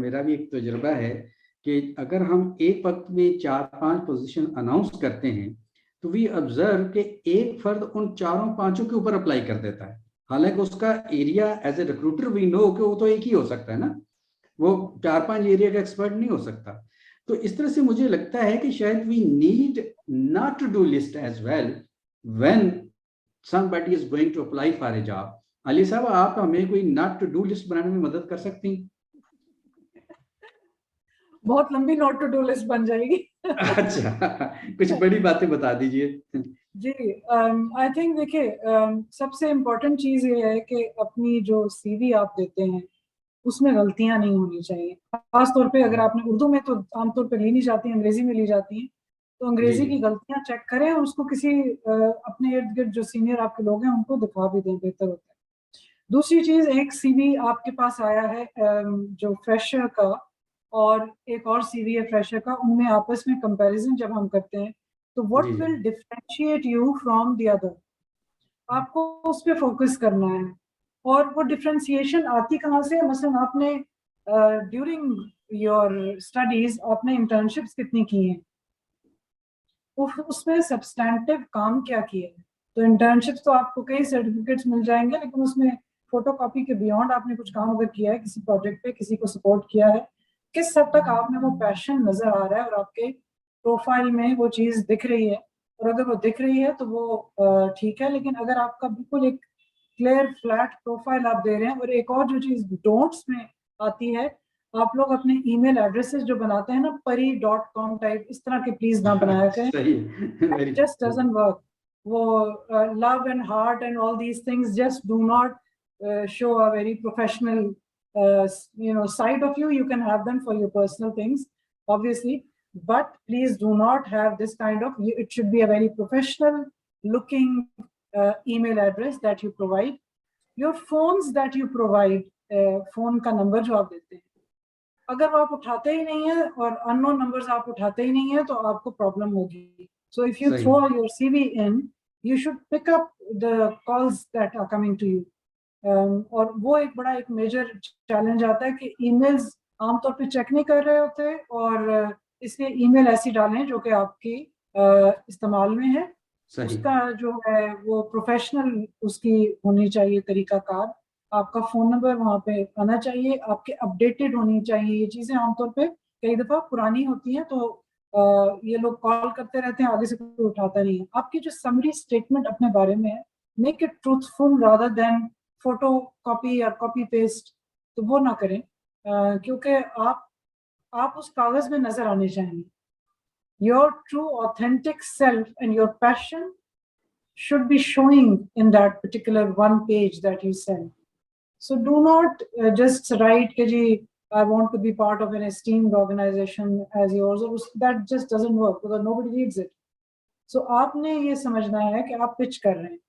मेरा भी एक तजुर्बा है कि अगर हम एक वक्त में 4-5 पोजीशन अनाउंस करते हैं तो वी ऑब्जर्व कि एक फर्द उन चारों पांचों के ऊपर अप्लाई कर देता है, हालांकि उसका area as a recruiter we know कि वो तो एक ही हो सकता है ना, वो 4-5 एरिया का एक्सपर्ट नहीं हो सकता। तो इस तरह से मुझे लगता है कि शायद we need not to do list as well when somebody is going to apply for a job। अली साहब, आप हमें कोई नॉट टू डू लिस्ट बनाने में मदद कर सकती हैं? बहुत लंबी नॉट टू डू लिस्ट बन जाएगी। अच्छा, कुछ बड़ी बातें बता दीजिए। जी, आई थिंक देखिए, सबसे इम्पोर्टेंट चीज ये है कि अपनी जो सीवी आप देते हैं उसमें गलतियां नहीं होनी चाहिए। खास तौर पे अगर आपने उर्दू में तो आमतौर पे ली नहीं जाती, अंग्रेजी में ली जाती हैं, तो जी अंग्रेजी जी की गलतियां चेक करें और उसको किसी अपने इर्द गिर्द जो सीनियर आपके लोग हैं उनको दिखा भी दें, बेहतर होता है। दूसरी चीज, एक सीवी आपके पास आया है जो फ्रेशर का, और एक और सीवी है फ्रेशर का, उनमें आपस में कंपैरिजन जब हम करते हैं तो what G G will differentiate you from the other, आपको उस पर फोकस करना है। और वो डिफरेंशिएशन आती कहाँ से है? मसलन आपने ड्यूरिंग योर स्टडीज आपने इंटर्नशिप्स कितनी की हैं, उसमें सब्सटैंटिव काम क्या किया है। तो इंटर्नशिप्स तो आपको कई सर्टिफिकेट्स मिल जाएंगे, लेकिन उसमें फोटोकॉपी के बियॉन्ड आपने कुछ काम अगर किया है, किसी प्रोजेक्ट पे किसी को सपोर्ट किया है, किस हद तक आप में वो पैशन नजर आ रहा है और आपके प्रोफाइल में वो चीज दिख रही है। और अगर वो दिख रही है तो वो ठीक है, लेकिन अगर आपका बिल्कुल एक क्लियर फ्लैट प्रोफाइल आप दे रहे हैं। और एक और जो चीज डोंट्स में आती है, आप लोग अपने ईमेल एड्रेसेस जो बनाते हैं ना, pari.com टाइप, इस तरह के प्लीज ना बनाया करें। सही, वेरी जस्ट डजंट वर्क। वो love and heart and all these things just do not show a very professional side of you. You can have them for your personal things, obviously, but please do not have this kind of, it should be a very professional looking email address that you provide. Your phones that you provide, phone का number जो आप देते हैं, अगर वो आप उठाते ही नहीं है और अननोन नंबर्स आप उठाते ही नहीं है तो आपको प्रॉब्लम होगी। सो इफ यू सही। Throw your CV in, you should pick up the calls that are coming to you. और वो एक बड़ा एक मेजर चैलेंज आता है कि ईमेल्स आमतौर पे चेक नहीं कर रहे होते, और इसलिए ईमेल ऐसी डालें जो कि आपकी इस्तेमाल में है। सही। उसका जो है वो प्रोफेशनल उसकी होनी चाहिए तरीकाकार। आपका फोन नंबर वहाँ पे आना चाहिए, आपके अपडेटेड होनी चाहिए। ये चीजें आमतौर पे कई दफा पुरानी होती हैं, तो ये लोग कॉल करते रहते हैं, आगे से कोई उठाता नहीं है। आपकी जो समरी स्टेटमेंट अपने बारे में है, make it truthful rather than photo copy या कॉपी पेस्ट, तो वो ना करें। क्योंकि आप उस कागज में नजर आने चाहिए। Your true authentic self and your passion should be showing in that particular one page that you send. So do not just write कि जी I want to be part of an esteemed organization as yours, or that just doesn't work because nobody reads it. So आपने ये समझना है कि आप pitch कर रहे हैं,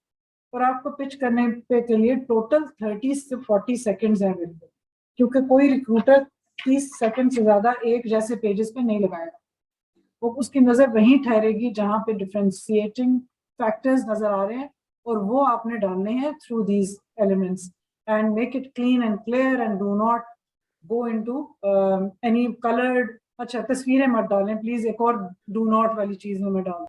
और आपको पिच करने पे के लिए टोटल 30 से 40 सेकेंड्स हैं अवेलेबल, क्योंकि कोई रिक्रूटर 30 सेकेंड से ज्यादा एक जैसे पेजेस पे नहीं लगाएगा। वो उसकी नजर वहीं ठहरेगी जहां पे डिफरेंशिएटिंग फैक्टर्स नजर आ रहे हैं, और वो आपने डालने हैं through these elements. And make it clean and clear and do not go into any coloured, अच्छा तस्वीरें मत डालें प्लीज, एक और डू नॉट वाली चीज में डाल